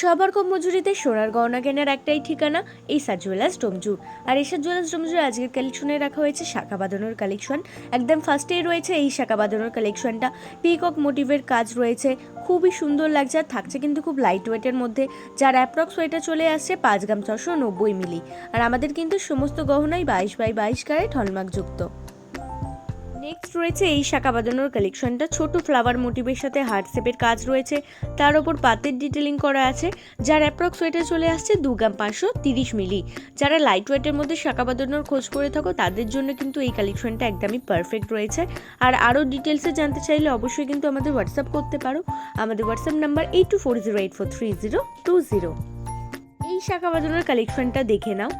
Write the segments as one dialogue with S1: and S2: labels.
S1: সবার কম মজুরিতে সোনার গয়না কেনার একটাই ঠিকানা এসআর জুয়েলার্স ডোমজুর। আর এসআর জুয়েলার্স ডোমজুর আজকের কালেকশনে রাখা হয়েছে শাখা বাঁধানোর কালেকশন। একদম ফার্স্টেই রয়েছে এই শাখা বাঁধানোর কালেকশনটা, পিকক মোটিভের কাজ রয়েছে, খুবই সুন্দর লাগছে। আর থাকছে কিন্তু খুব লাইট ওয়েটের মধ্যে, যার অ্যাপ্রক্স ওয়েটে চলে আসছে 5 গ্রাম 690 মিলি। আর আমাদের কিন্তু সমস্ত গহনাই 22x22 ক্যারেট হলমার্কযুক্ত। নেক্সট রয়েছে এই শাখা বাঁধানোর কালেকশনটা, ছোট ফ্লাওয়ার মোটিভের সাথে হার্ট শেপের কাজ রয়েছে, তার ওপর পাতের ডিটেলিং করা আছে, যার অ্যাপ্রক্স ওয়েটে চলে আসছে 2 গ্রাম 530 মিলি। যারা লাইট ওয়েটের মধ্যে শাখা বাঁধানোর খোঁজ করে থাকো তাদের জন্য কিন্তু এই কালেকশনটা একদমই পারফেক্ট রয়েছে। আর আরও ডিটেলসে জানতে চাইলে অবশ্যই কিন্তু আমাদের হোয়াটসঅ্যাপ করতে পারো। আমাদের হোয়াটসঅ্যাপ নাম্বার 8240843020। এই শাখা বাঁধানোর কালেকশনটা দেখে নাও,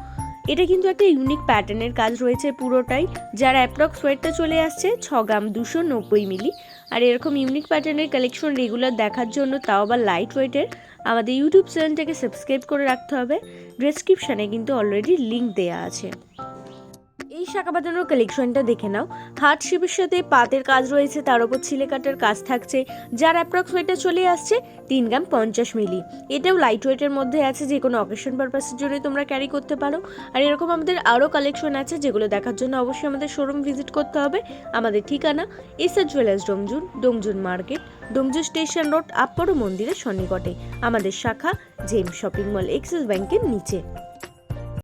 S1: এটা কিন্তু একটা ইউনিক প্যাটার্নের কাজ রয়েছে পুরোটাই, যার অ্যাপ্রক্স ওয়েটটা চলে আসছে 6 গ্রাম 290 মিলি। আর এরকম ইউনিক প্যাটার্নের কালেকশন রেগুলার দেখার জন্য, তাও আবার লাইট ওয়েটের, আমাদের ইউটিউব চ্যানেলটাকে সাবস্ক্রাইব করে রাখতে হবে। ডেসক্রিপশানে কিন্তু অলরেডি লিঙ্ক দেওয়া আছে। এই শাখা বাঁধানোর কালেকশনটা দেখে নাও, হার্ট শেপের সাথে পাতের কাজ রয়েছে, তার উপর ছিলে কাটার কাজ থাকছে, যার অ্যাপ্রক্স ওয়েটটা চলে আসছে 3 গ্রাম 50 মিলি। এটাও লাইট ওয়েটের মধ্যে আছে, যে কোনো অকেশন পারপাসের জন্য তোমরা ক্যারি করতে পারো। আর এরকম আমাদের আরও কালেকশন আছে, যেগুলো দেখার জন্য অবশ্যই আমাদের শোরুম ভিজিট করতে হবে। আমাদের ঠিকানা SR jewellers Domjur, Domjur market, Domjur station road, আপর মন্দিরের সন্নিকটে। আমাদের শাখা জেম শপিং মল, এক্সিস ব্যাংকের নিচে।